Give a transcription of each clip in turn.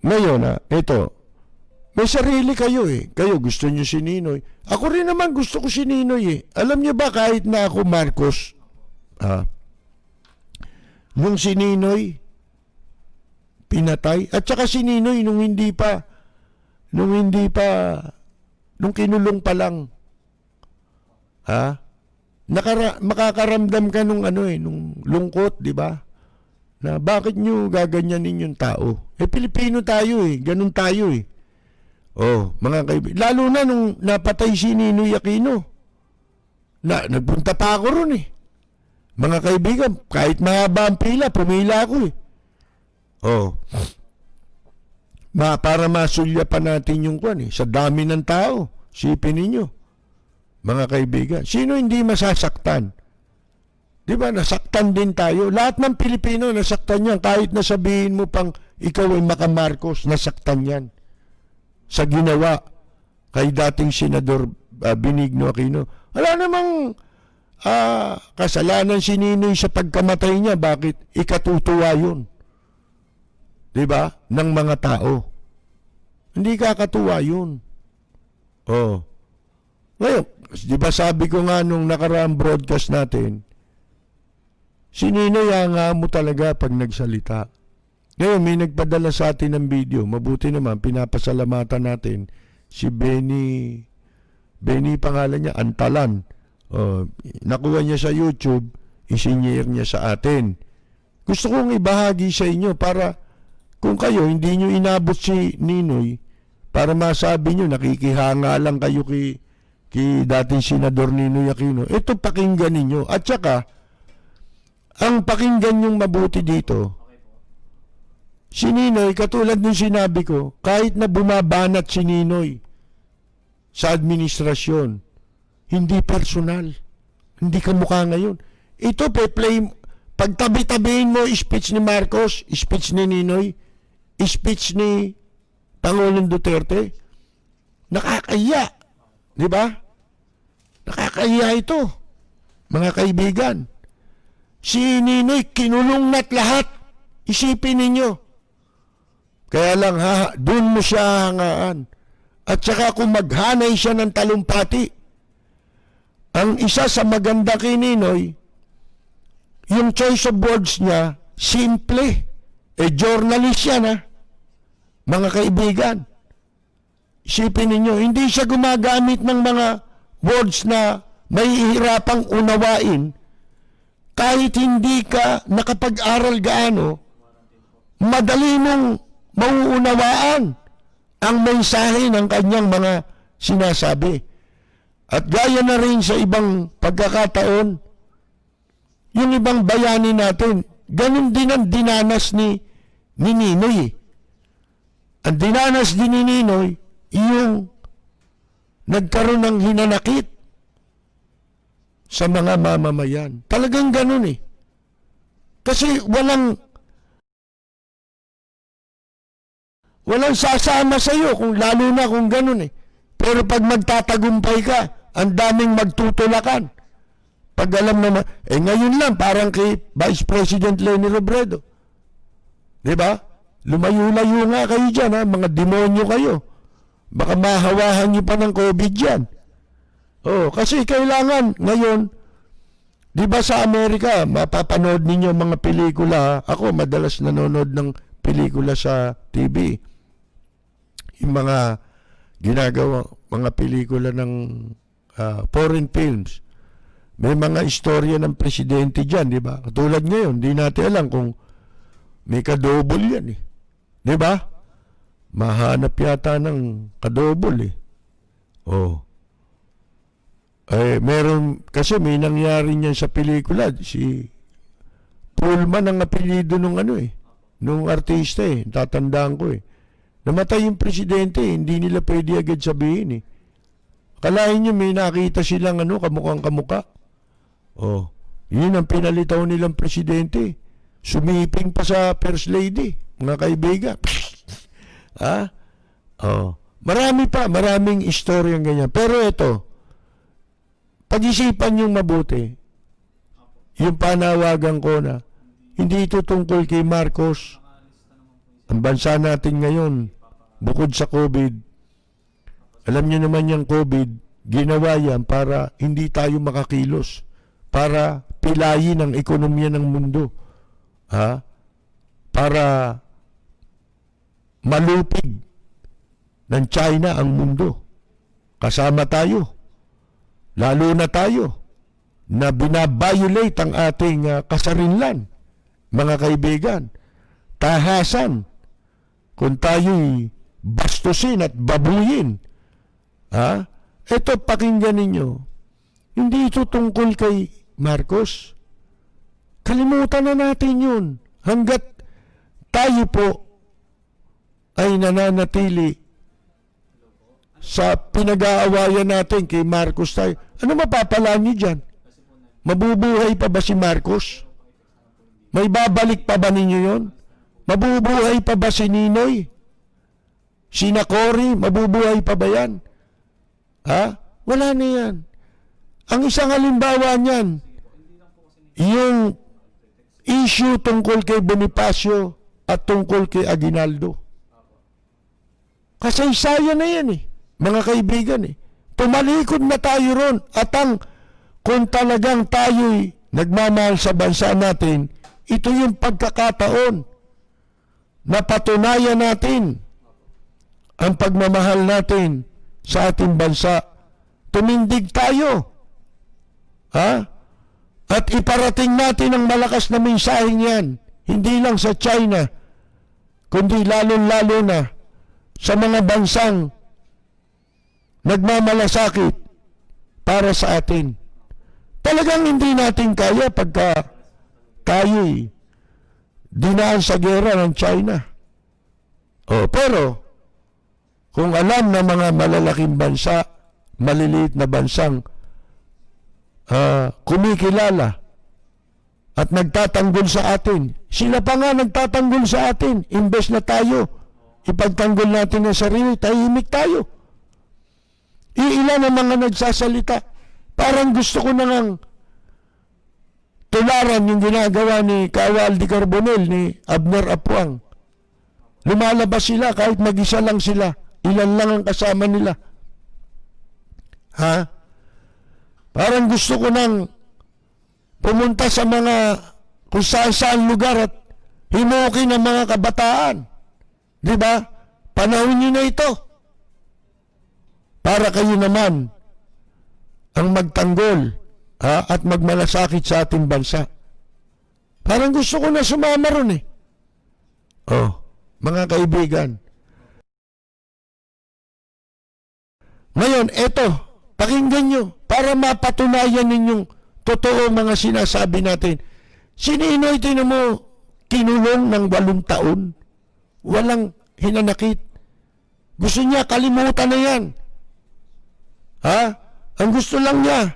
Ngayon, ito, may sarili kayo eh. Kayo gusto nyo si Ninoy. Ako rin naman gusto ko si Ninoy eh. Alam niyo ba kahit na ako Marcos, yung si Ninoy, pinatay. At saka si Ninoy nung kinulong pa lang. Makakaramdam ka nung nung lungkot, di ba? Na bakit nyo gaganyanin yung tao? Pilipino tayo eh. Ganun tayo eh. Oh, mga kaibigan. Lalo na nung napatay si Ninoy Aquino. Nagpunta pa ako ron eh. Mga kaibigan, kahit mahaba ang pila, pumila ako eh. Oh. Para masulya pa natin yung kwan eh. Sa dami ng tao. Sipin ninyo. Mga kaibigan. Sino hindi masasaktan? Di ba? Nasaktan din tayo. Lahat ng Pilipino nasaktan yan. Kahit na sabihin mo pang ikaw ay Marcos, nasaktan yan. Sa ginawa kay dating Senador Benigno Aquino. Wala namang kasalanan si Ninoy sa pagkamatay niya. Bakit? Ikatutuwa yun. Diba? Ng mga tao. Hindi kakatuwa yun. Oh. Ngayon, diba sabi ko nga nung nakaraang broadcast natin, si Ninoy hanga mo talaga pag nagsalita. Ngayon, may nagpadala sa atin ng video. Mabuti naman, pinapasalamatan natin si Benny pangalan niya, Antalan. Nakuha niya sa YouTube, isinyer niya sa atin. Gusto kong ibahagi sa inyo para kung kayo, hindi nyo inabot si Ninoy, para masabi nyo, nakikihanga lang kayo kay dating Senador Ninoy Aquino. Ito pakinggan ninyo. At saka, ang pakinggan nyong mabuti dito, si Ninoy, katulad ng sinabi ko, kahit na bumabanat si Ninoy sa administrasyon, hindi personal. Hindi kamukha ngayon. Ito, pagtabi-tabihin mo speech ni Marcos, speech ni Ninoy, speech ni Pangulong Duterte, nakakaya. Di ba? Nakakaya ito, mga kaibigan. Si Ninoy, kinulong na't lahat. Isipin ninyo. Kaya lang, doon mo siya hangaan. At saka kung maghanay siya ng talumpati, ang isa sa maganda kay Ninoy, yung choice of words niya, simple. Journalist yan mga kaibigan. Isipin ninyo, hindi siya gumagamit ng mga words na may hirapang unawain. Kahit hindi ka nakapag-aral gaano, madali mong mauunawaan ang mensahe ng kanyang mga sinasabi. At gaya na rin sa ibang pagkakataon, yung ibang bayani natin, ganun din ang dinanas ni Ninoy. Ang dinanas din ni Ninoy, yung nagkaroon ng hinanakit sa mga mamamayan. Talagang ganun eh. Kasi walang sasama sa iyo, lalo na kung ganun eh. Pero pag magtatagumpay ka, ang daming magtutulakan. Pag alam naman, ngayon lang, parang kay Vice President Leni Robredo. Diba? Lumayo-layo nga kayo dyan, mga demonyo kayo. Baka mahawahan nyo pa ng COVID dyan. Kasi kailangan, ngayon, diba sa Amerika, mapapanood ninyo mga pelikula. Ako, madalas nanonood ng pelikula sa TV. Yung mga ginagawa, mga pelikula ng foreign films. May mga istorya ng presidente dyan, di ba? Katulad ngayon, di natin alam kung may kadobol yan eh. Di ba? Mahanap yata ng kadobol eh. Meron, kasi may nangyari niyan sa pelikula. Si Pullman ang apelyido nung nung artista eh. Tatandaan ko eh. Namatay yung presidente eh. Hindi nila pwede agad sabihin eh. Kalahin nyo may nakita silang kamukhang kamukha. Yun ang pinalitaw nilang presidente. Sumiping pa sa First Lady, mga kaibigan. Maraming istoryang ganyan. Pero ito, pag-isipan yung mabuti, yung panawagan ko na, hindi ito tungkol kay Marcos, Ang bansa natin ngayon, bukod sa COVID, alam niyo naman yung COVID, ginawa yan para hindi tayo makakilos, para pilayin ang ekonomiya ng mundo, ha? Para malupig ng China ang mundo. Kasama tayo, lalo na tayo, na binabiolate ang ating kasarinlan, mga kaibigan, tahasan, kung tayo'y bastusin at babuyin. Ha? Ito, pakinggan ninyo, hindi ito tungkol kay Marcos. Kalimutan na natin yun. Hanggat tayo po ay nananatili sa pinag-aawayan natin kay Marcos tayo, ano mapapala niyo dyan? Mabubuhay pa ba si Marcos? May babalik pa ba ninyo yon? Mabubuhay pa ba si Ninoy? Si Cory, mabubuhay pa ba yan? Ha? Wala na yan. Ang isang halimbawa niyan, yung issue tungkol kay Bonifacio at tungkol kay Aguinaldo. Kasaysayan na yan mga kaibigan Tumalikod na tayo ron at kung talagang tayo'y nagmamahal sa bansa natin, ito yung pagkakataon na patunayan natin ang pagmamahal natin sa ating bansa. Tumindig tayo. Ha? At iparating natin ang malakas na mensaheng yan. Hindi lang sa China, kundi lalo-lalo na sa mga bansang nagmamalasakit para sa atin. Talagang hindi natin kaya pagka tayo'y dinaan sa gera ng China. Pero kung alam ng mga malalaking bansa, maliliit na bansang kumikilala at nagtatanggol sa atin, sila pa nga nagtatanggol sa atin, imbes na tayo ipagtanggol natin ang sarili, tahimik tayo. Iilan ang mga nagsasalita. Parang gusto ko nang tularan yung ginagawa ni Kawal Di Carbonel, ni Abner Apuang. Lumalabas sila kahit mag-isa lang sila. Ilan lang ang kasama nila. Ha? Parang gusto ko nang pumunta sa mga kung saan lugar at himukin ang mga kabataan. Di ba? Panahon nyo na ito. Para kayo naman ang magtanggol at magmalasakit sa ating bansa. Parang gusto ko na sumama ron mga kaibigan. Ngayon, eto, pakinggan nyo para mapatunayan ninyong totoo mga sinasabi natin. Si Ninoy, tinan mo, kinulong ng 8 taon. Walang hinanakit. Gusto niya, kalimutan na yan. Ha? Ang gusto lang niya,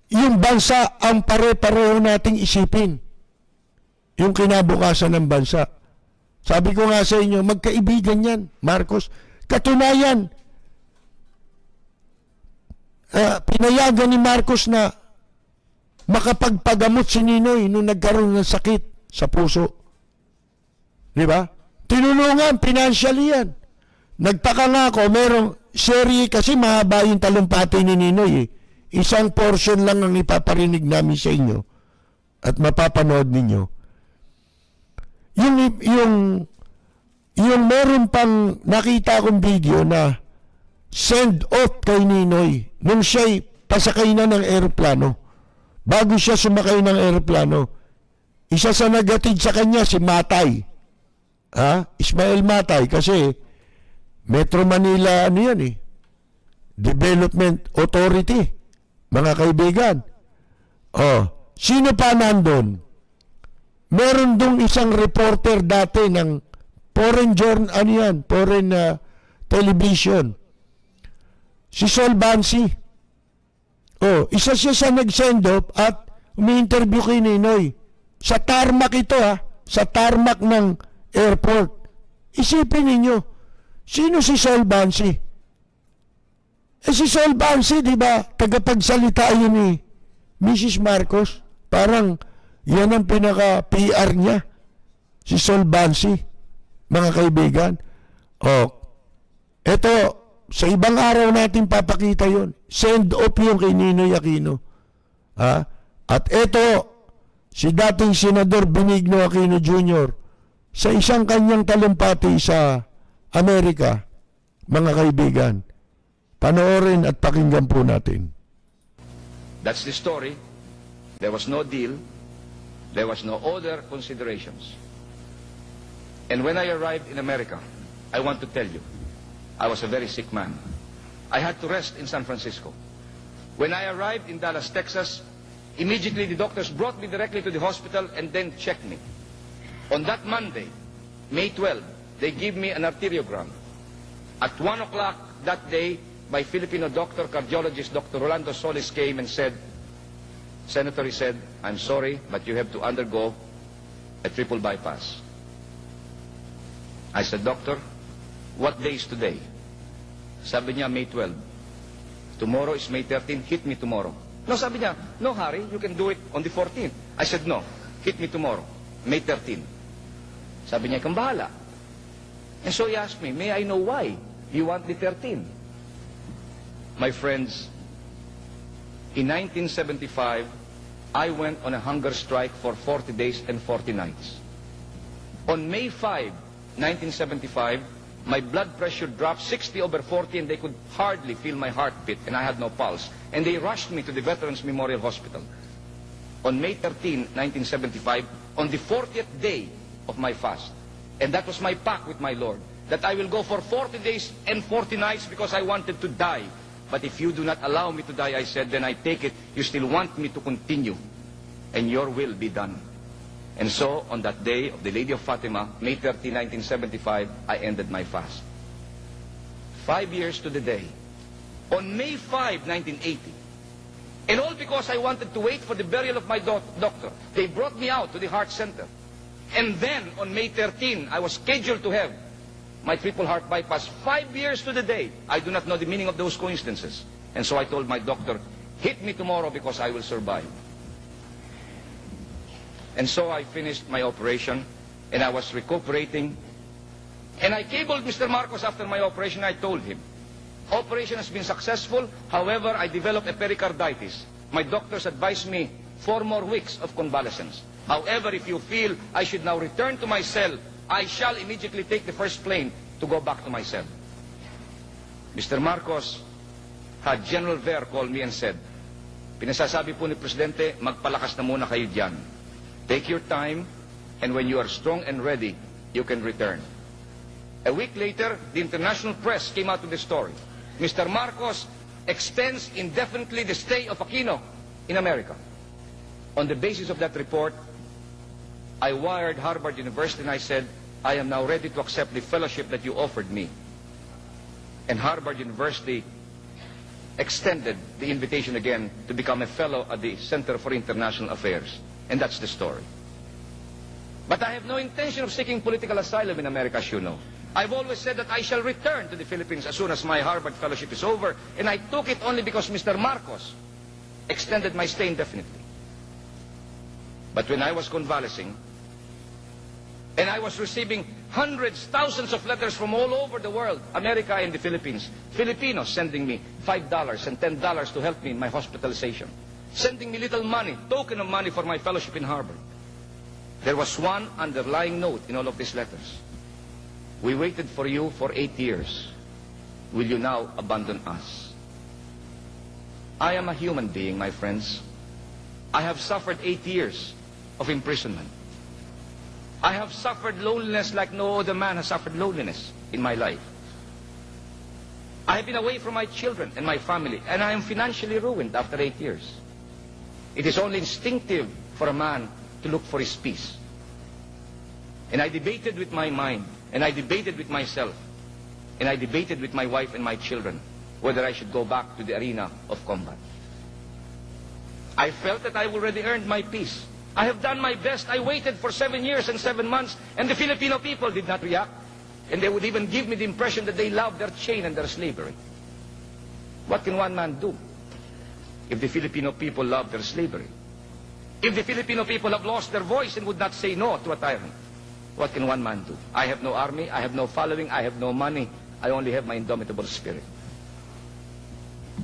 yung bansa ang pare-pareho nating isipin. Yung kinabukasan ng bansa. Sabi ko nga sa inyo, magkaibigan yan, Marcos. Katunayan, pinayagan ni Marcos na makapagpagamot si Ninoy nung nagkaroon ng sakit sa puso. Di ba? Tinulungan, financially yan. Nagtaka nga ako, merong serye kasi mahaba yung talumpati ni Ninoy Isang portion lang ang ipaparinig namin sa inyo at mapapanood ninyo. Yung meron pang nakita akong video na send off kay Ninoy nung siya'y pasakay na ng eroplano. Bago siya sumakay ng eroplano, isa sa nagatid sa kanya si Matay. Ismael Matay, kasi Metro Manila Development Authority, mga kaibigan. Sino pa nandun? Meron dong isang reporter dati ng foreign television. Si Sol Bansi. Isa siya sa nag-send off at umi-interview kay Ninoy. Sa tarmac ito sa tarmac ng airport. Isipin ninyo, sino si Sol Bansi? Si Sol Bansi, di ba, tagapagsalita yun ni Mrs. Marcos. Parang yan ang pinaka-PR niya Si Sol Bansi, mga kaibigan. O, eto, sa ibang araw natin papakita yon. Send off yung kay Ninoy Aquino. Ha? At eto, si dating Senador Benigno Aquino Jr., sa isang kanyang talumpati sa Amerika, mga kaibigan, panoorin at pakinggan po natin. That's the story. There was no deal. There was no other considerations. And when I arrived in America, I want to tell you, I was a very sick man. I had to rest in San Francisco. When I arrived in Dallas, Texas, immediately the doctors brought me directly to the hospital and then checked me. On that Monday, May 12, they gave me an arteriogram. At 1 o'clock that day, my Filipino doctor, cardiologist, Dr. Rolando Solis, came and said, Senator, he said, I'm sorry, but you have to undergo a triple bypass. I said, Doctor, what day is today? Sabi niya, May 12. Tomorrow is May 13, hit me tomorrow. No, sabi niya, no hurry, you can do it on the 14th. I said, no, hit me tomorrow, May 13. Sabi niya, kang bahala. And so he asked me, may I know why you want the 13? My friends, in 1975, I went on a hunger strike for 40 days and 40 nights. On May 5, 1975, my blood pressure dropped 60/40 and they could hardly feel my heartbeat and I had no pulse. And they rushed me to the Veterans Memorial Hospital. On May 13, 1975, on the 40th day of my fast, and that was my pact with my Lord, that I will go for 40 days and 40 nights because I wanted to die. But if you do not allow me to die, I said, then I take it, you still want me to continue, and your will be done. And so, on that day of the Lady of Fatima, May 30, 1975, I ended my fast. 5 years to the day. On May 5, 1980, and all because I wanted to wait for the burial of my doctor, they brought me out to the heart center. And then, on May 13, I was scheduled to have my triple heart bypass. 5 years to the day. I do not know the meaning of those coincidences. And so I told my doctor, hit me tomorrow because I will survive. And so I finished my operation, and I was recuperating. And I cabled Mr. Marcos after my operation. I told him, operation has been successful. However, I developed a pericarditis. My doctors advised me 4 more weeks of convalescence. However, if you feel I should now return to my cell, I shall immediately take the first plane to go back to my cell. Mr. Marcos had General Ver call me and said, pinasasabi po ni Presidente, magpalakas na muna kayo dyan. Take your time, and when you are strong and ready, you can return. A week later, the international press came out with the story. Mr. Marcos extends indefinitely the stay of Aquino in America. On the basis of that report, I wired Harvard University and I said, I am now ready to accept the fellowship that you offered me. And Harvard University extended the invitation again to become a fellow at the Center for International Affairs. And that's the story. But I have no intention of seeking political asylum in America, as you know. I've always said that I shall return to the Philippines as soon as my Harvard fellowship is over, and I took it only because Mr. Marcos extended my stay indefinitely. But when I was convalescing, and I was receiving hundreds, thousands of letters from all over the world, America and the Philippines, Filipinos sending me $5 and $10 to help me in my hospitalization, sending me little money, token of money for my fellowship in Harvard. There was one underlying note in all of these letters. We waited for you for 8 years. Will you now abandon us? I am a human being, my friends. I have suffered 8 years of imprisonment. I have suffered loneliness like no other man has suffered loneliness in my life. I have been away from my children and my family, and I am financially ruined after 8 years. It is only instinctive for a man to look for his peace. And I debated with my mind, and I debated with myself, and I debated with my wife and my children whether I should go back to the arena of combat. I felt that I already earned my peace. I have done my best. I waited for 7 years and 7 months, and the Filipino people did not react. And they would even give me the impression that they loved their chain and their slavery. What can one man do if the Filipino people love their slavery? If the Filipino people have lost their voice and would not say no to a tyrant? what can one man do? I have no army, I have no following, I have no money, I only have my indomitable spirit.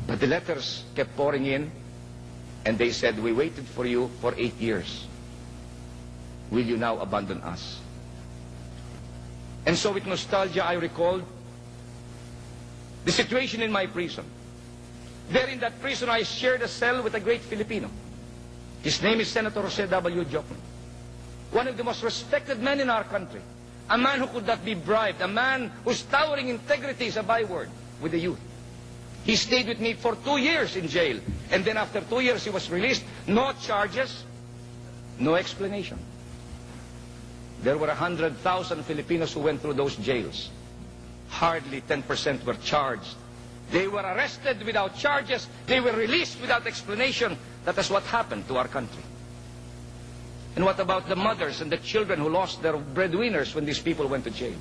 But the letters kept pouring in, and they said, we waited for you for 8 years. Will you now abandon us? And so with nostalgia, I recalled the situation in my prison. There in that prison, I shared a cell with a great Filipino. His name is Senator Jose W. Jokno, one of the most respected men in our country, a man who could not be bribed, a man whose towering integrity is a byword with the youth. He stayed with me for 2 years in jail, and then after 2 years he was released. No charges, no explanation. There were 100,000 Filipinos who went through those jails. Hardly 10% were charged. They were arrested without charges. They were released without explanation. That is what happened to our country. And what about the mothers and the children who lost their breadwinners when these people went to jail?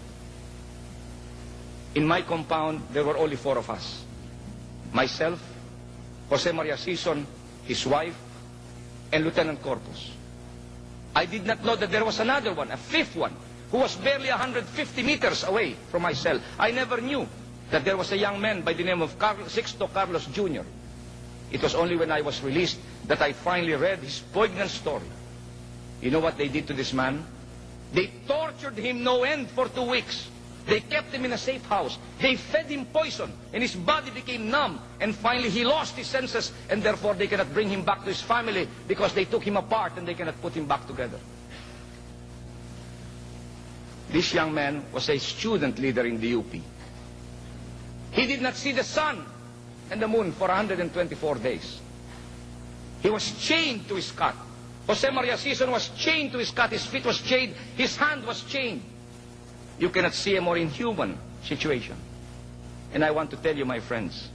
In my compound, there were only 4 of us. Myself, Jose Maria Sison, his wife, and Lieutenant Corpus. I did not know that there was another one, a 5th one, who was barely 150 meters away from my cell. I never knew that there was a young man by the name of Sixto Carlos Jr. It was only when I was released that I finally read his poignant story. You know what they did to this man? They tortured him no end for 2 weeks. They kept him in a safe house. They fed him poison, and his body became numb. And finally, he lost his senses, and therefore they cannot bring him back to his family because they took him apart and they cannot put him back together. This young man was a student leader in the UP. He did not see the sun and the moon for 124 days. He was chained to his cot. Jose Maria Sison was chained to his cot. His feet was chained. His hand was chained. You cannot see a more inhuman situation. And I want to tell you, my friends,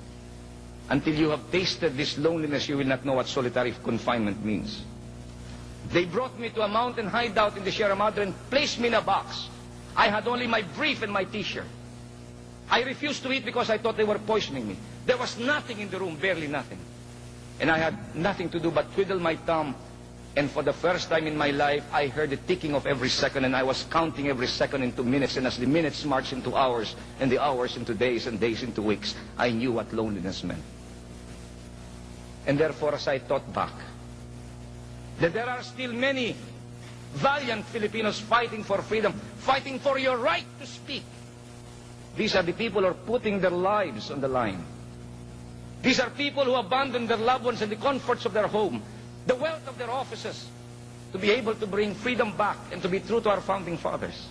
until you have tasted this loneliness, you will not know what solitary confinement means. They brought me to a mountain hideout in the Sierra Madre and placed me in a box. I had only my brief and my t-shirt. I refused to eat because I thought they were poisoning me. There was nothing in the room, barely nothing. And I had nothing to do but twiddle my thumb. And for the first time in my life, I heard the ticking of every second, and I was counting every second into minutes. And as the minutes marched into hours, and the hours into days, and days into weeks, I knew what loneliness meant. And therefore, as I thought back, that there are still many valiant Filipinos fighting for freedom, fighting for your right to speak. These are the people who are putting their lives on the line. These are people who abandon their loved ones and the comforts of their home, the wealth of their offices, to be able to bring freedom back and to be true to our founding fathers.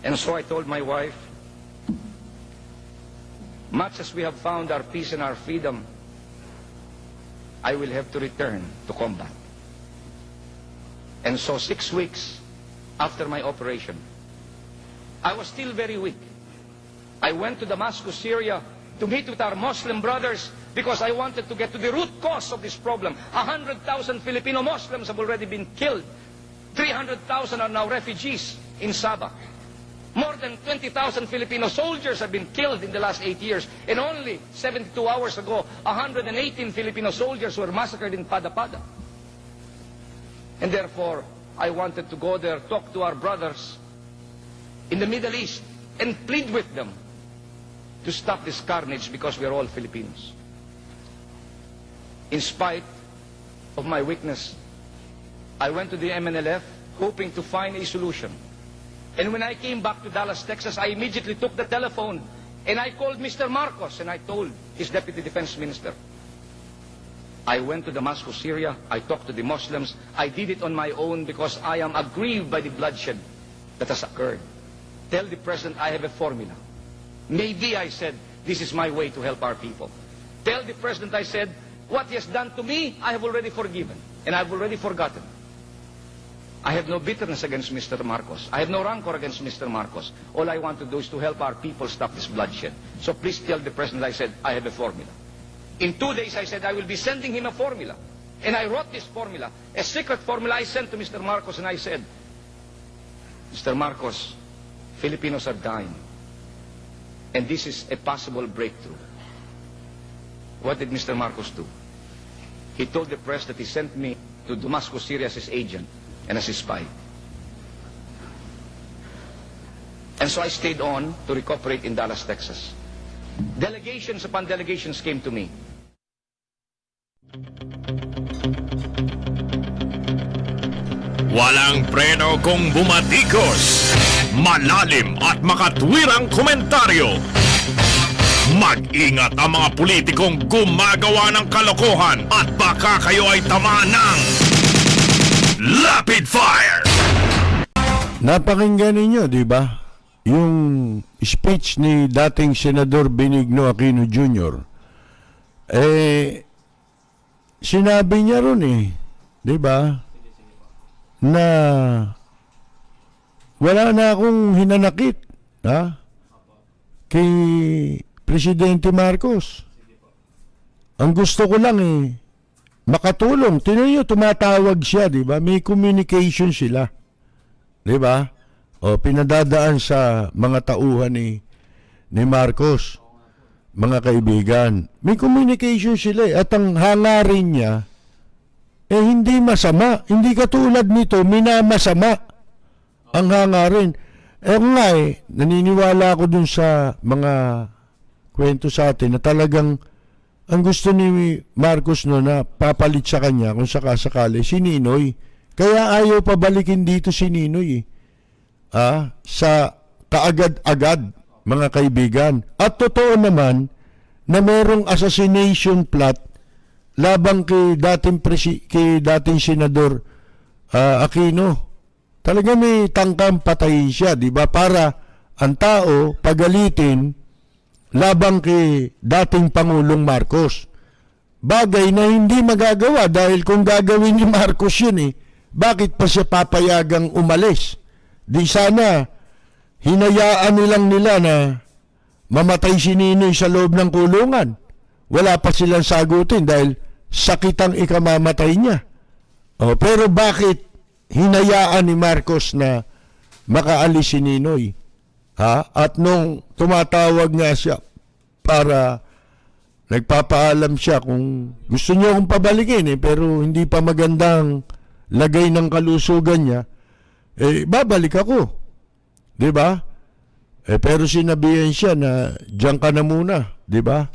And so I told my wife, much as we have found our peace and our freedom, I will have to return to combat. And so 6 weeks after my operation, I was still very weak. I went to Damascus, Syria, to meet with our Muslim brothers because I wanted to get to the root cause of this problem. 100,000 Filipino Muslims have already been killed. 300,000 are now refugees in Sabah. More than 20,000 Filipino soldiers have been killed in the last 8 years. And only 72 hours ago, 118 Filipino soldiers were massacred in Pada-Pada. And therefore, I wanted to go there, talk to our brothers in the Middle East, and plead with them to stop this carnage because we are all Filipinos. In spite of my weakness, I went to the MNLF hoping to find a solution. And when I came back to Dallas, Texas, I immediately took the telephone and I called Mr. Marcos and I told his Deputy Defense Minister. I went to Damascus, Syria. I talked to the Muslims. I did it on my own because I am aggrieved by the bloodshed that has occurred. Tell the President I have a formula. Maybe, I said, this is my way to help our people. Tell the President, I said, what he has done to me, I have already forgiven. And I have already forgotten. I have no bitterness against Mr. Marcos. I have no rancor against Mr. Marcos. All I want to do is to help our people stop this bloodshed. So please tell the President, I said, I have a formula. In 2 days, I said, I will be sending him a formula. And I wrote this formula, a secret formula I sent to Mr. Marcos, and I said, Mr. Marcos, Filipinos are dying. And this is a possible breakthrough. What did Mr. Marcos do? He told the press that he sent me to Damascus, Syria as his agent and as his spy. And so I stayed on to recuperate in Dallas, Texas. Delegations upon delegations came to me. Walang preno kung bumatikos. Malalim at makatwirang komentaryo. Mag-ingat ang mga politikong gumagawa ng kalokohan at baka kayo ay tamaan ng Rapid Fire! Napakinggan ninyo, di ba? Yung speech ni dating Senador Benigno Aquino Jr. Sinabi niya ron di ba? Na wala na akong hinanakit, kay Presidente Marcos. Ang gusto ko lang makatulong. Tingnan niyo, tumatawag siya, di ba? May communication sila. Di ba? O, pinadadaan sa mga tauhan ni Marcos. Mga kaibigan. May communication sila at ang hangarin niya, hindi masama. Hindi katulad nito, minamasama ang hangarin. Naniniwala ako dun sa mga kwento sa atin na talagang ang gusto ni Marcos na papalit sa kanya kung sakasakali si Ninoy. Kaya ayaw pabalikin dito si Ninoy sa kaagad-agad, mga kaibigan. At totoo naman na merong assassination plot labang kay dating Senador Aquino. Talaga may tangkang patayin siya, di ba? Para ang tao pagalitin labang kay dating Pangulong Marcos. Bagay na hindi magagawa dahil kung gagawin ni Marcos yun bakit pa siya papayagang umalis? Di sana hinayaan nilang nila na mamatay si Ninoy sa loob ng kulungan. Wala pa silang sagutin dahil sakit ang ikamamatay niya. Pero bakit hinayaan ni Marcos na makaalis si Ninoy? At nung tumatawag nga siya para nagpapaalam siya kung gusto niya akong pabalikin pero hindi pa magandang lagay ng kalusugan niya, babalik ako. Di ba? Pero sinabihan siya na diyan ka na muna. Di ba?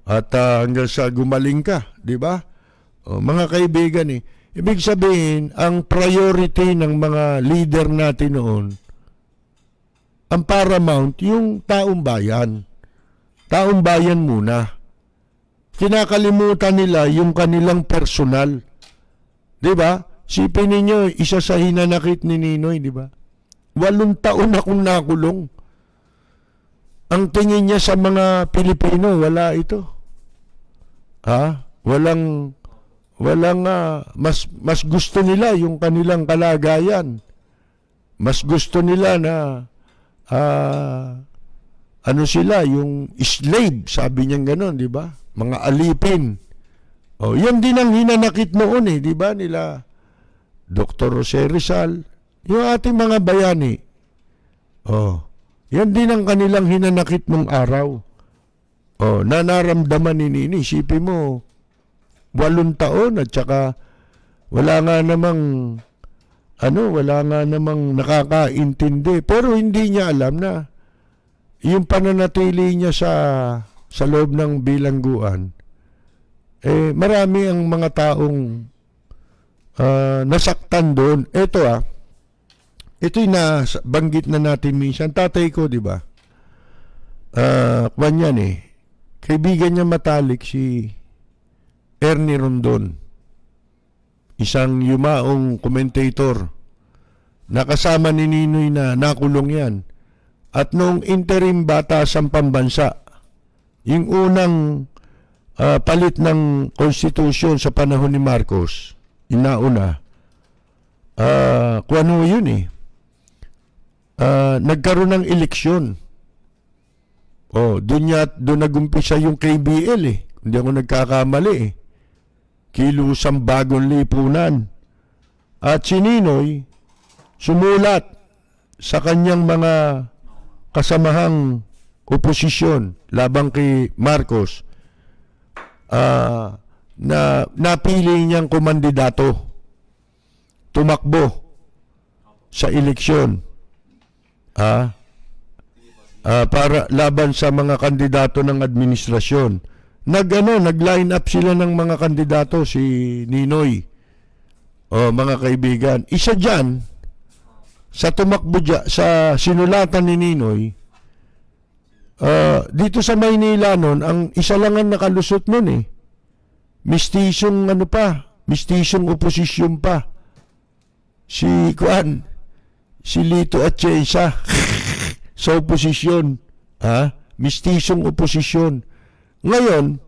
At hanggang sa gumaling ka. Di ba? Mga kaibigan ibig sabihin, ang priority ng mga leader natin noon, ang paramount, yung taong bayan. Taong bayan muna. Kinakalimutan nila yung kanilang personal. Di ba? Sipin ninyo, isa sa hinanakit ni Ninoy, di ba? 8 taon akong nakulong. Ang tingin niya sa mga Pilipino, wala ito. Walang mas gusto nila yung kanilang kalagayan. Mas gusto nila na sila, yung slave, sabi niya gano'n, di ba? Mga alipin. Yan din ang hinanakit noon di ba? Nila Dr. Jose Rizal, yung ating mga bayani. Yan din ang kanilang hinanakit nung araw. Na naramdaman ni Nini. Isipin mo, 8 taon at saka wala nga namang nakakaintindi. Pero hindi niya alam na yung pananatili niya sa loob ng bilangguan, marami ang mga taong nasaktan doon. Ito'y banggit na natin minsan. Tatay ko, di ba? Kwan kaibigan niya matalik si Ernie Rondon, isang yumaong commentator. Nakasama ni Ninoy na nakulong yan. At nung interim batasang pambansa, yung unang palit ng konstitusyon sa panahon ni Marcos, inauna, kung ano yun nagkaroon ng eleksyon. Doon nagumpisa yung KBL Hindi ako nagkakamali Kilusang Bagong Lipunan. At si Ninoy sumulat sa kanyang mga kasamahang oposisyon labang kay Marcos na napili niyang kumandidato tumakbo sa eleksyon. para laban sa mga kandidato ng administrasyon. Nag-line up sila ng mga kandidato, si Ninoy. Mga kaibigan, isa diyan sa tumakbo sa sinulatan ni Ninoy, dito sa Maynila noon, ang isa lang ang nakalusot noon eh. Mistisyong mistisyong oposisyon pa. Si Lito Atienza sa oposisyon. Mistisyong oposisyon. Ngayon,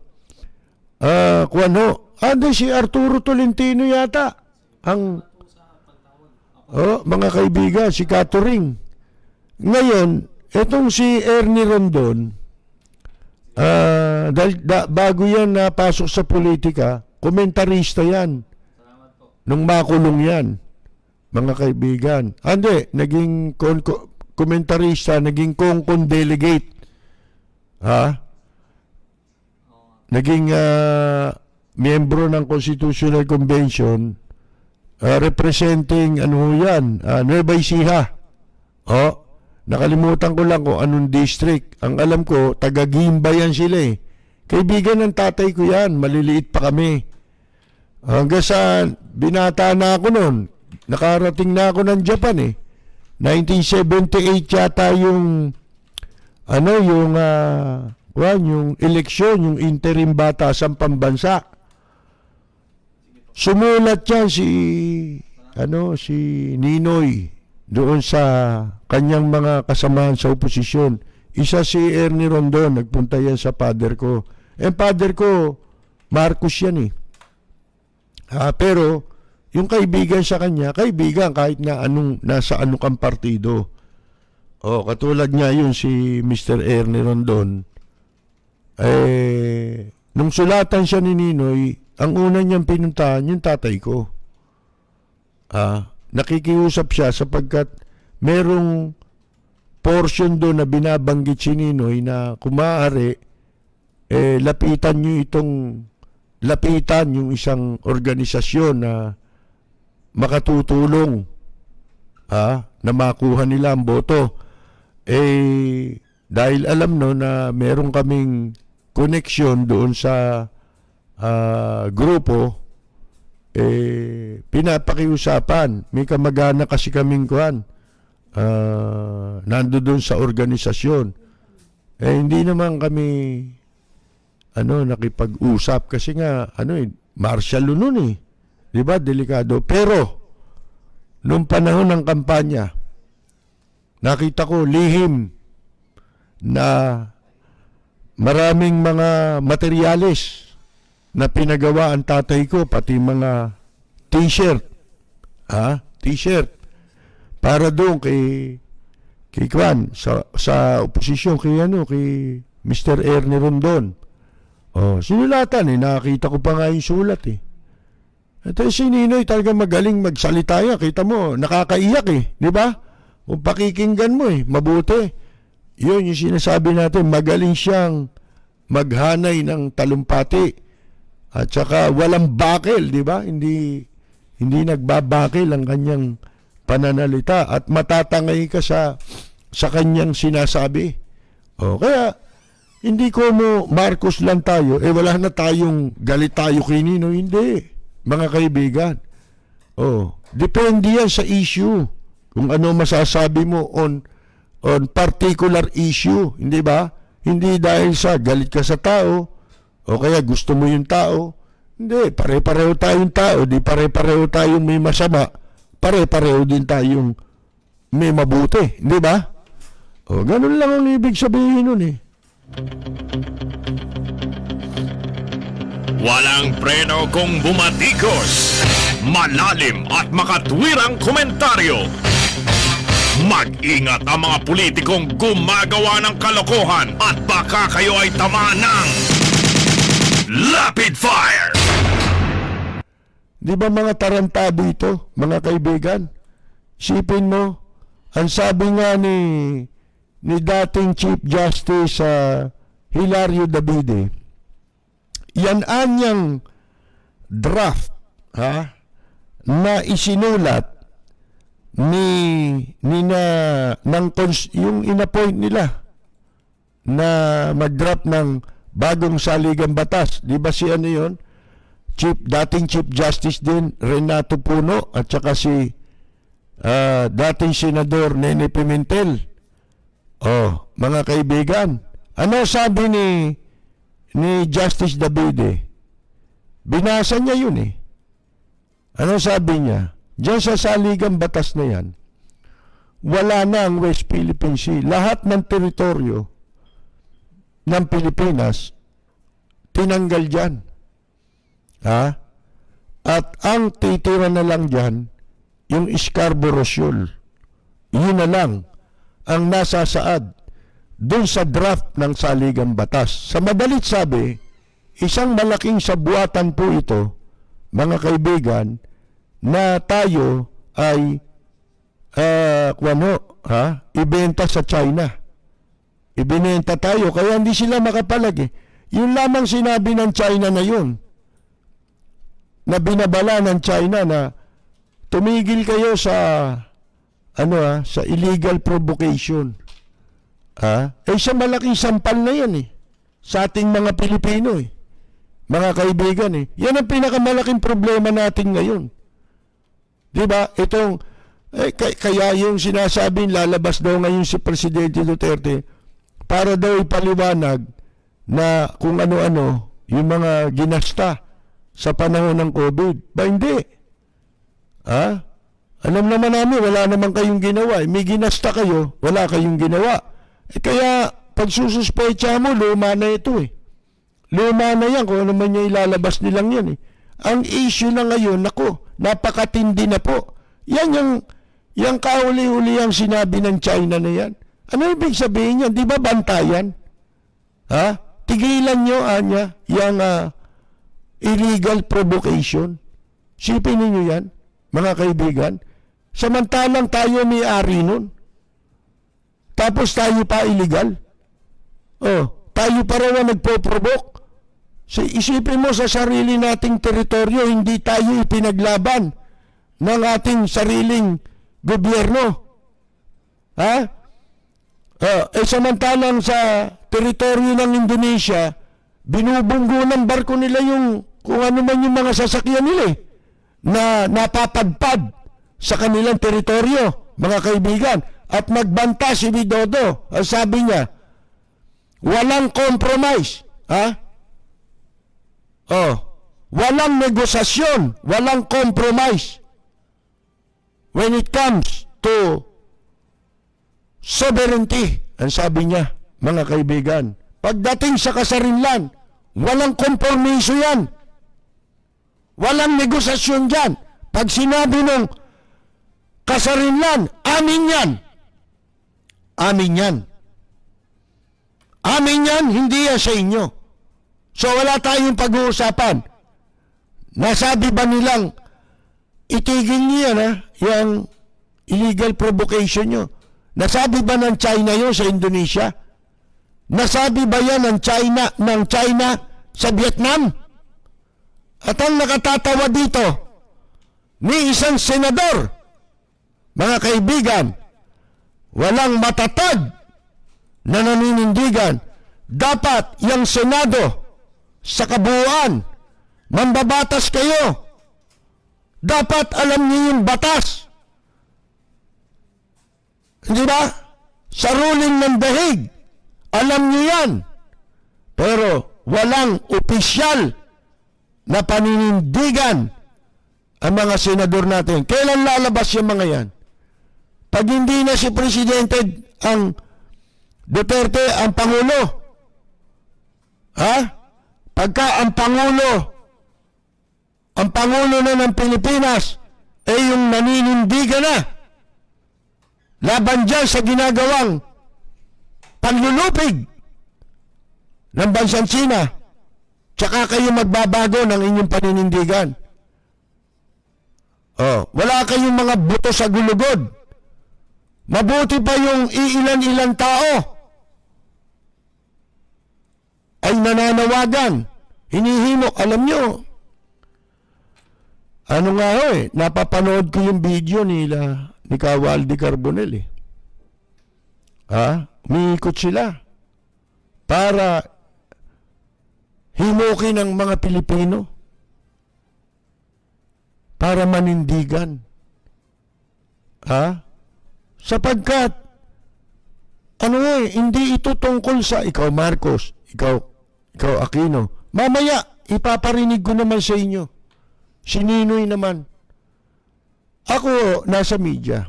si Arturo Tolentino yata ang mga kaibigan, si Catering. Ngayon, etong si Ernie Rondon, bago yan napasok sa politika, komentarista yan. Nung makulong yan, mga kaibigan. Hindi, naging komentarista, naging Kongkong delegate. Naging miyembro ng Constitutional Convention, representing Nueva Ecija. Nakalimutan ko lang kung anong district. Ang alam ko, taga-Gimba yan sila eh. Kaibigan ng tatay ko yan, maliliit pa kami. Hanggang sa binata na ako noon, nakarating na ako ng Japan eh. 1978 yata yung yung eleksyon, yung interim batasan pambansa. Sumulat yan si Ninoy doon sa kanyang mga kasamahan sa oposisyon. Isa si Ernie Rondon, nagpunta yan sa father ko. Father ko, Marcos yan eh. Pero yung kaibigan sa kanya, kaibigan kahit na nasa kang partido. Katulad nga yun si Mr. Ernie Rondon. Nung sulatan siya ni Ninoy, ang una niyang pinuntahan yung tatay ko. Nakikiusap siya sapagkat merong portion doon na binabanggit si Ninoy na kung maaari, lapitan yung isang organisasyon na makatutulong na makuha nila ang boto. Dahil alam na meron kaming connection doon sa grupo, pinapakiusapan. May kamag-anak kasi kaming nando doon sa organisasyon. Hindi naman kami nakipag-usap kasi nga martial law nun eh. 'Di ba? Delikado. Pero nung panahon ng kampanya, nakita ko lihim na maraming mga materyales na pinagawa ang tatay ko, pati mga t-shirt. T-shirt. Para doon kay sa oposisyon kay Mr. Ernie Rondon. Sinulatan nakita ko pa nga yung sulat eh. Ito si Ninoy talaga magaling magsalita yan. Kita mo, nakakaiyak eh. Di ba? Kung pakikinggan mo mabuti. Yun yung sinasabi natin, magaling siyang maghanay ng talumpati. At saka walang bakil, di ba? Hindi nagbabakil ang kanyang pananalita at matatangay ka sa kanyang sinasabi. Kaya hindi ko Marcos lang tayo, wala na tayong galit tayo kay Nino, hindi. Mga kaibigan. Depende yan sa issue. Kung ano masasabi mo on particular issue, hindi ba? Hindi dahil sa galit ka sa tao o kaya gusto mo yung tao. Hindi, pare-pareho tayong tao, di pare-pareho tayong may masama, pare-pareho din tayong may mabuti, hindi ba? Ganun lang ang ibig sabihin nun eh. Walang preno kung bumatikos. Malalim at makatwirang komentaryo. Mag-ingat ang mga politikong gumagawa ng kalokohan at baka kayo ay tamaan ng Rapid Fire! Di ba mga tarantado ito, mga kaibigan? Sipin mo, ang sabi nga ni dating Chief Justice Hilario Davide, yan anyang draft na isinulat yung inappoint nila na mag-draft ng bagong saligang batas. Di ba si ano yun? Dating Chief Justice din, Renato Puno, at saka si dating Senador Nene Pimentel. Oh, mga kaibigan, ano sabi ni Justice Davide? Binasa niya yun eh. Ano sabi niya? Diyan sa saligang batas na yan, wala na ang West Philippine Sea. Lahat ng teritoryo ng Pilipinas, tinanggal dyan. Ha? At ang titira na lang dyan, yung Scarborough Shoal. Yun na lang ang nasasaad dun sa draft ng saligang batas. Sa madalit sabi, isang malaking sabuatan po ito, mga kaibigan, na tayo ay ibenta sa China. Ibinenta tayo, kaya hindi sila makapalag eh. Yun lamang sinabi ng China na yun, na binabala ng China na tumigil kayo sa sa illegal provocation. Sa malaking sampal na yan eh, sa ating mga Pilipino eh, mga kaibigan eh. Yan ang pinakamalaking problema natin ngayon. Diba? Itong, kaya yung sinasabing lalabas daw ngayon si Presidente Duterte para daw ipaliwanag na kung ano-ano yung mga ginasta sa panahon ng COVID. Ba hindi? Alam naman namin, wala naman kayong ginawa. May ginasta kayo, wala kayong ginawa. Kaya, pag sususpecha mo, luma na ito eh. Luma na yan, kung ano man yung ilalabas nilang yan eh. Ang issue na ngayon, napakatindi na po. Yan yung kauli-uli ang sinabi ng China na yan. Ano ibig sabihin yan? Di ba bantayan? Tigilan nyo, yung illegal provocation. Sipin ninyo yan, mga kaibigan. Samantalang tayo may-ari nun. Tapos tayo pa illegal. Tayo pa raw nagpo-provoke. Isipin mo sa sarili nating teritoryo, hindi tayo ipinaglaban ng ating sariling gobyerno. Samantalang sa teritoryo ng Indonesia, binubunggo ng barko nila yung kung ano man yung mga sasakyan nila na napapadpad sa kanilang teritoryo, mga kaibigan. At nagbanta si Widodo. Ang sabi niya, walang compromise. Walang negosasyon, walang compromise when it comes to sovereignty. Ang sabi niya, mga kaibigan, pagdating sa kasarinlan, walang kompromiso yan. Walang negosasyon dyan. Pag sinabi ng kasarinlan, amin yan. Amin yan. Amin yan, hindi yan sa inyo. So wala tayong pag-uusapan. Nasabi ba nilang itigil niya yung illegal provocation nyo? Nasabi ba ng China yun sa Indonesia? Nasabi ba yan ng China sa Vietnam? At ang nakatatawa dito, ni isang senador, mga kaibigan, walang matatag na naninindigan. Dapat yung Senado sa kabuuan, mambabatas kayo. Dapat alam niyo yung batas. Hindi ba? Sa ruling ng Dahig, alam niyo yan. Pero walang opisyal na paninindigan ang mga senador natin. Kailan lalabas yung mga yan? Pag hindi na si Presidente ang Duterte ang Pangulo. Pagka ang Pangulo na ng Pilipinas yung naninindigan na laban dyan sa ginagawang panlulupig ng bansang China, tsaka kayo magbabago ng inyong paninindigan. Wala kayong mga buto sa gulugod. Mabuti pa yung iilan-ilang tao ay nananawagan, hinihimok. Alam nyo, napapanood ko yung video ni Kawaldi Carbonell eh. Umiikot sila para himukin ang mga Pilipino, para manindigan. Sapagkat hindi ito tungkol sa ikaw Marcos, ikaw Aquino. Mamaya ipaparinig ko naman sa inyo. Si Ninoy naman. Ako nasa media.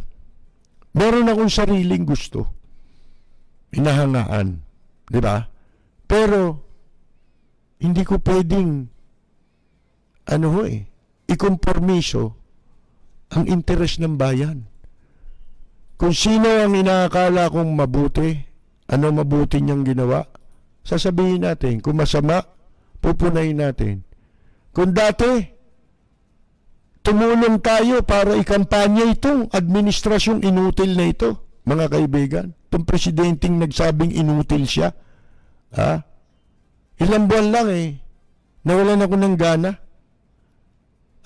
Meron akong sariling gusto. Hinahangaan, 'di ba? Pero hindi ko pwedeng ikompormiso ang interes ng bayan. Kung sino ang inaakala kong mabuti, ano mabuti niyang ginawa, sasabihin natin. Kung masama, pupunayin natin. Kung dati, tumulong tayo para ikampanya itong administrasyong inutil na ito, mga kaibigan. Itong presidenteng nagsabing inutil siya. Ilang buwan lang nawalan ako ng gana.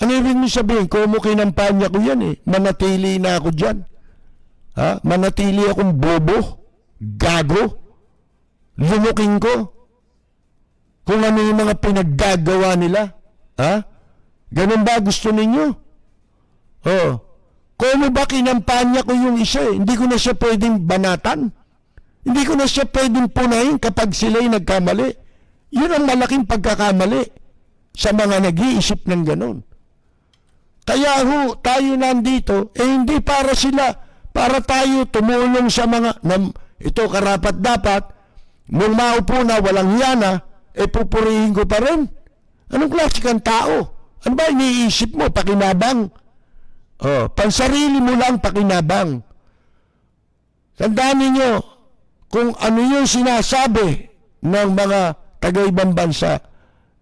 Ano ibig mo sabihin? Kung kinampanya ko yan manatili na ako dyan. Manatili akong bobo, gago, lumuking ko. Kung ano yung mga pinaggagawa nila. Ganun ba gusto ninyo? Kung ba kinampanya ko yung isa hindi ko na siya pwedeng banatan. Hindi ko na siya pwedeng punahin kapag sila'y nagkamali. Yun ang malaking pagkakamali sa mga nag-iisip ng ganun. Kaya tayo nandito, hindi para sila, para tayo tumulong sa mga, ito karapat dapat, nung maupo na walang hiyana, pupurihin ko pa rin. Anong klase kang tao? Ano ba iniisip mo? Pakinabang. Pansarili mo lang pakinabang. Tandaan ninyo, kung ano yung sinasabi ng mga taga-ibang bansa,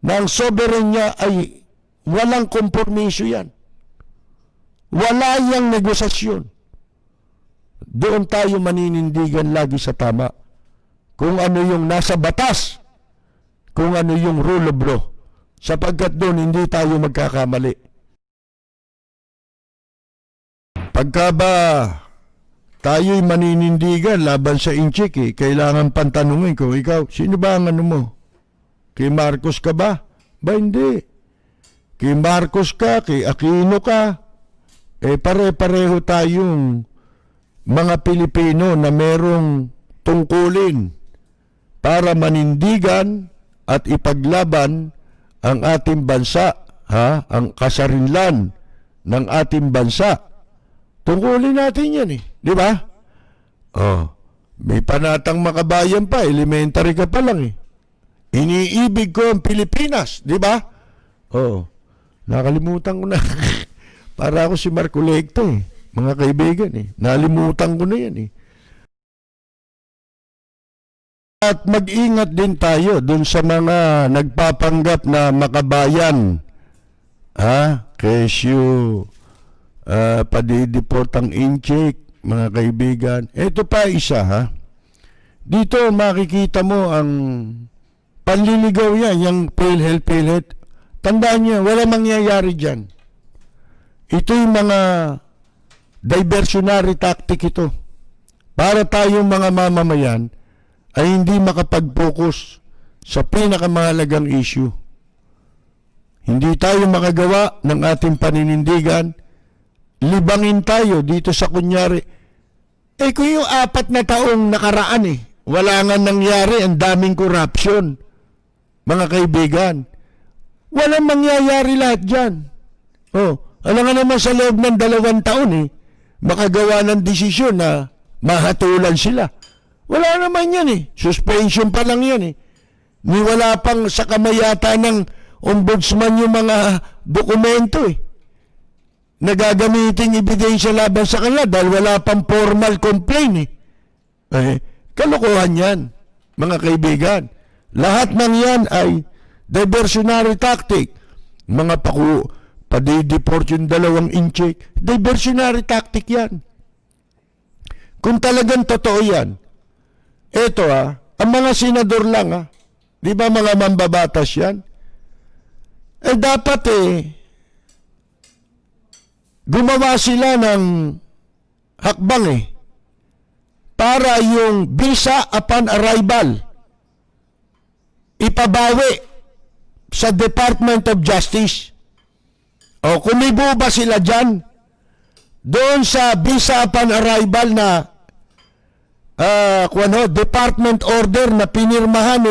na ang sovereign niya ay walang kompromiso yan. Wala yang negosasyon. Doon tayo maninindigan lagi sa tama. Kung ano yung nasa batas, kung ano yung rule of law. Sapagkat doon hindi tayo magkakamali. Pagka ba tayo'y maninindigan laban sa inchik kailangan pantanungin ko, ikaw, sino ba ang ano mo? Kay Marcos ka ba? Ba hindi. Kay Marcos ka, kay Aquino ka. Pare-pareho tayong mga Pilipino na merong tungkulin para manindigan at ipaglaban ang ating bansa, ang kasarinlan ng ating bansa. Tungkulin natin yan di ba? May panatang makabayan pa, elementary ka pa lang Iniibig ko ang Pilipinas, di ba? Nakalimutan ko na. Para ako si Marco Lecto mga kaibigan Nalimutan ko na yan At mag-ingat din tayo dun sa mga nagpapanggap na makabayan. Kesyo, padidiport ang incheck, mga kaibigan. Ito pa isa Dito makikita mo ang panliligaw yan, yung PhilHealth. Tandaan niyo, wala mangyayari dyan. Ito yung mga diversionary tactic ito. Para tayong mga mamamayan ay hindi makapag-focus sa pinakamahalagang issue. Hindi tayo makagawa ng ating paninindigan. Libangin tayo dito sa kunyari. Kung yung 4 na taong nakaraan wala nga nangyari, ang daming corruption. Mga kaibigan, walang mangyayari lahat dyan. Alam nga naman sa loob ng 2 taon makagawa ng desisyon na mahatulan sila. Wala naman yan Suspension pa lang yan Ni wala pang sa kamayata ng ombudsman yung mga dokumento Nagagamiting ebidensya laban sa kanila dahil wala pang formal complaint kalokohan yan, mga kaibigan. Lahat ng yan ay diversionary tactic. Mga padideport yung 2 incheck. Diversionary tactic yan. Kung talagang totoo yan, eto ang mga senador lang di ba mga mambabatas yan? Dapat gumawa sila ng hakbang para yung visa upon arrival ipabawi sa Department of Justice. O kumibo ba sila dyan? Doon sa visa upon arrival na department order na pinirmahan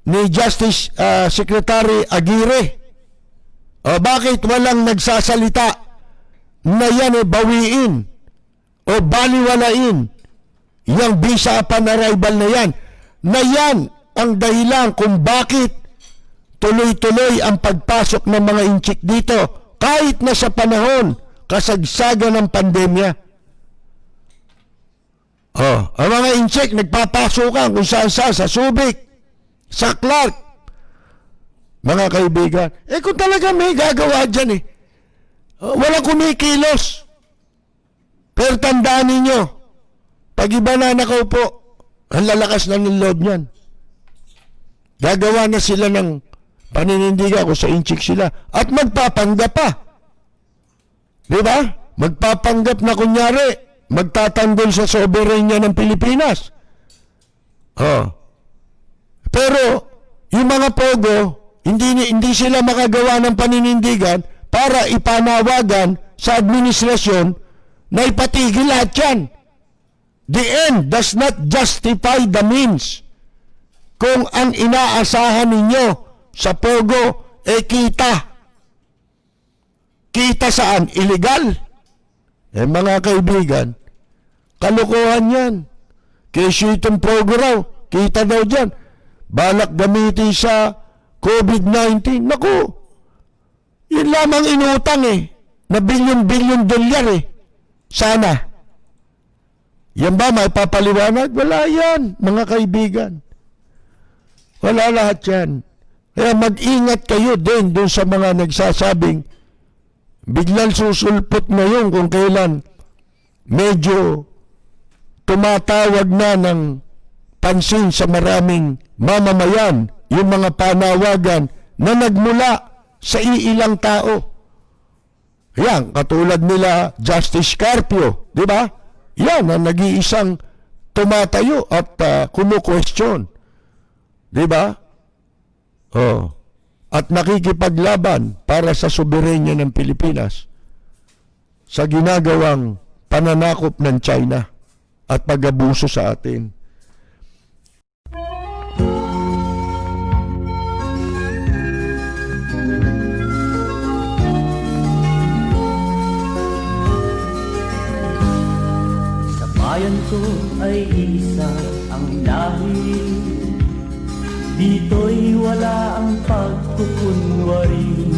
ni Justice Secretary Aguirre. O bakit walang nagsasalita na yan bawiin o baliwalain yung visa upon arrival na yan? Na yan ang dahilan kung bakit tuloy-tuloy ang pagpasok ng mga inchik dito kahit na sa panahon kasagsagan ng pandemya. Ang mga inchik nagpapasukan kung saan-saan, sa Subic, sa Clark. Mga kaibigan, kung talaga may gagawa dyan walang kumikilos. Pero tandaan ninyo, pag iba na nakaupo, ang lalakas na ng loob niyan. Gagawa na sila ng paninindigan kung sa inchik sila. At magpapanggap pa. Di ba? Magpapanggap na kunyari, magtatanggol sa soberanya ng Pilipinas. Pero, yung mga pogo, hindi sila makagawa ng paninindigan para ipanawagan sa administrasyon na ipatigil lahat yan. The end does not justify the means. Kung ang inaasahan ninyo sa pogo kita. Kita saan? Illegal. Mga kaibigan, kalokohan yan. Kasi itong pogo raw, kita daw dyan. Balak gamitin sa COVID-19. Naku, yun lamang inutang na bilyon-bilyon dolyar Sana. Yan ba may papaliwanag? Wala yan, mga kaibigan. Wala lahat yan. Kaya mag-ingat kayo din doon sa mga nagsasabing biglang susulpot na yun kung kailan medyo tumatawag na ng pansin sa maraming mamamayan yung mga panawagan na nagmula sa iilang tao. Yan, katulad nila Justice Carpio, di ba? Yan ang nag-iisang tumatayo at kumu-question. Di ba? At nakikipaglaban para sa soberenya ng Pilipinas sa ginagawang pananakop ng China at pag-abuso sa atin. Sa bayan ko ay isa ang lahi, dito'y wala ang pagkukunwari.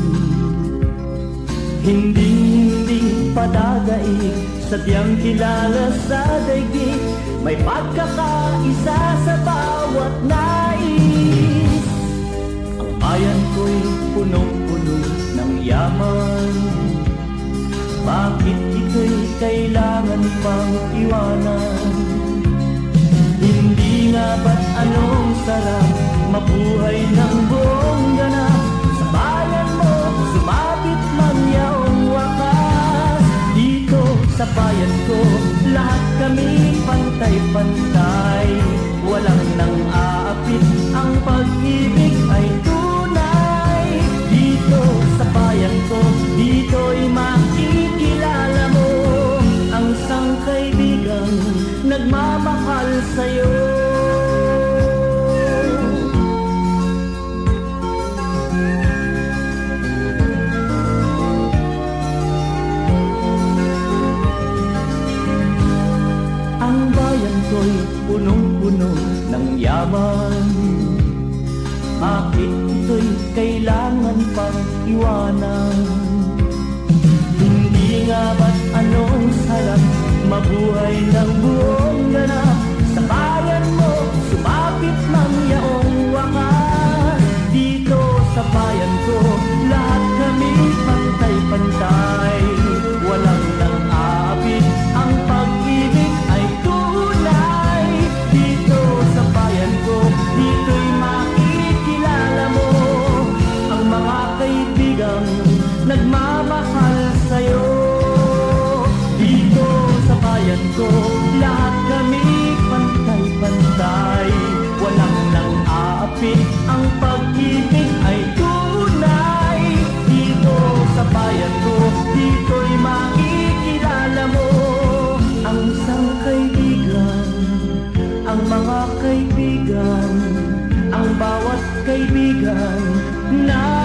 Hindi padadaig, sadyang kilala sa daigdig, may pagkakaisa sa bawat nais. Ang bayan ko'y punong-puno ng yaman, bakit ito'y kailangan pang iwanan? Hindi nga ba't anong sarap mabuhay ng buong ganap? Sa bayan mo, sumabit man yaong wakas. Dito sa bayan ko, lahat kami pantay-pantay. Walang nang aapit, ang pag-ibig ay tunay. Dito sa bayan ko, dito'y makikilala mo ang isang kaibigang nagmamahal sa'yo. Ang bayan ko'y punong-puno ng yaman, bakit ito'y kailangan pang iwanan? Hindi nga ba't anong sarap mabuhay ng buong ganap? Sa bayan mo, sumapit ng yaong wakas. Dito sa bayan ko, lahat kami pantay-pantay. Walang nang aapit, ang pag-ibig ay tunay. Dito sa bayan ko, dito'y makikilala mo ang mga kaibigang nagmamahal sa'yo. Dito sa bayan lang na